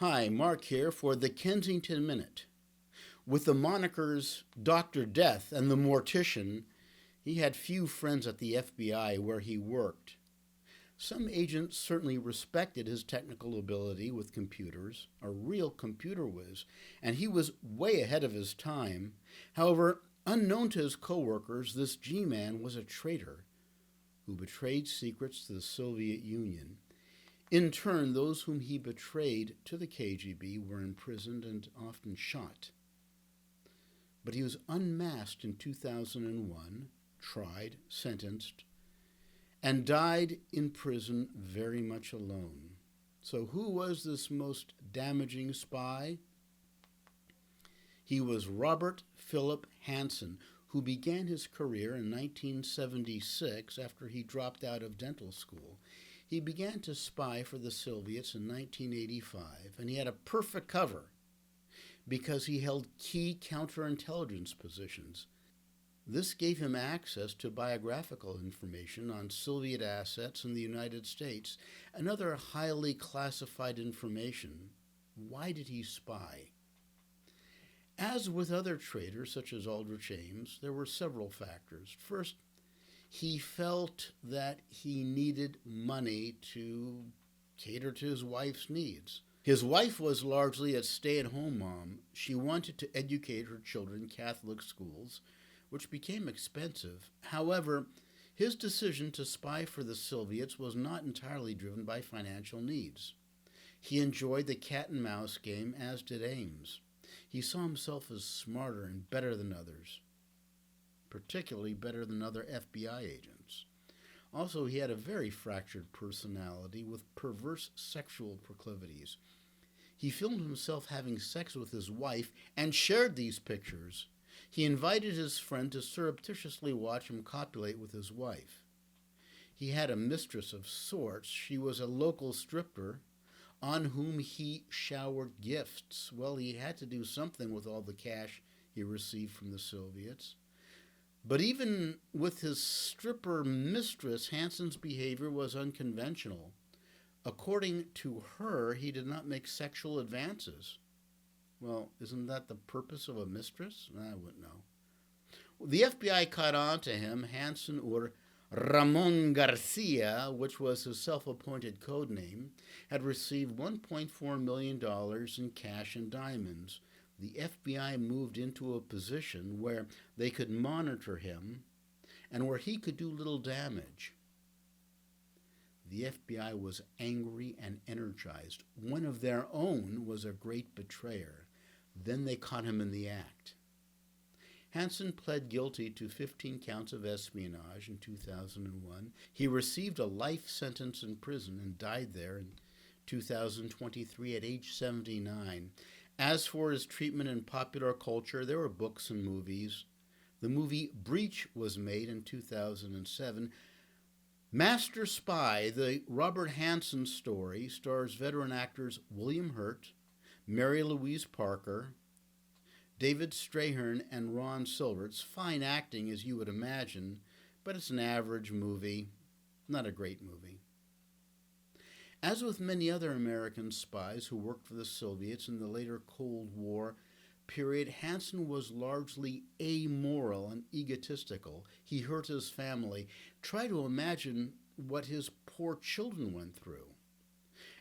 Hi, Mark here for the Kensington Minute. With the monikers Dr. Death and the Mortician, he had few friends at the FBI where he worked. Some agents certainly respected his technical ability with computers, a real computer whiz, and he was way ahead of his time. However, unknown to his coworkers, this G-man was a traitor who betrayed secrets to the Soviet Union. In turn, those whom he betrayed to the KGB were imprisoned and often shot. But he was unmasked in 2001, tried, sentenced, and died in prison very much alone. So who was this most damaging spy? He was Robert Philip Hanssen, who began his career in 1976 after he dropped out of dental school. He began to spy for the Soviets in 1985, and he had a perfect cover because he held key counterintelligence positions. This gave him access to biographical information on Soviet assets in the United States and other highly classified information. Why did he spy? As with other traitors such as Aldrich Ames, there were several factors. First, he felt that he needed money to cater to his wife's needs. His wife was largely a stay-at-home mom. She wanted to educate her children in Catholic schools, which became expensive. However, his decision to spy for the Soviets was not entirely driven by financial needs. He enjoyed the cat-and-mouse game, as did Ames. He saw himself as smarter and better than others, particularly better than other FBI agents. Also, he had a very fractured personality with perverse sexual proclivities. He filmed himself having sex with his wife and shared these pictures. He invited his friend to surreptitiously watch him copulate with his wife. He had a mistress of sorts. She was a local stripper on whom he showered gifts. Well, he had to do something with all the cash he received from the Soviets. But even with his stripper mistress, Hanssen's behavior was unconventional. According to her, he did not make sexual advances. Well, isn't that the purpose of a mistress? I wouldn't know. The FBI caught on to him. Hanssen, or Ramon Garcia, which was his self-appointed code name, had received $1.4 million in cash and diamonds. The FBI moved into a position where they could monitor him and where he could do little damage. The FBI was angry and energized. One of their own was a great betrayer. Then they caught him in the act. Hanssen pled guilty to 15 counts of espionage in 2001. He received a life sentence in prison and died there in 2023 at age 79. As for his treatment in popular culture, there were books and movies. The movie Breach was made in 2007. Master Spy, the Robert Hanssen story, stars veteran actors William Hurt, Mary Louise Parker, David Strayhorn, and Ron Silver. It's fine acting, as you would imagine, but it's an average movie, not a great movie. As with many other American spies who worked for the Soviets in the later Cold War period, Hanssen was largely amoral and egotistical. He hurt his family. Try to imagine what his poor children went through.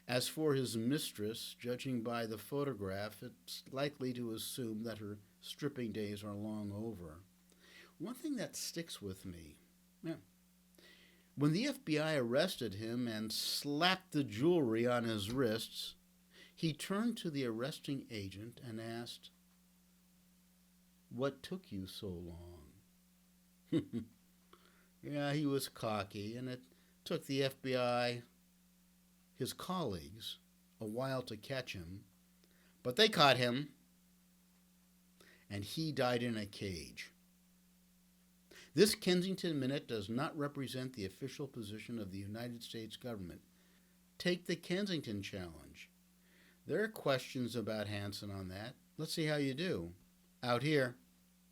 As for his mistress, judging by the photograph, it's likely to assume that her stripping days are long over. One thing that sticks with me, when the FBI arrested him and slapped the jewelry on his wrists, he turned to the arresting agent and asked, "What took you so long?" Yeah, he was cocky, and it took the FBI, his colleagues, a while to catch him. But they caught him, and he died in a cage. This Kensington Minute does not represent the official position of the United States government. Take the Kensington Challenge. There are questions about Hanssen on that. Let's see how you do. Out here.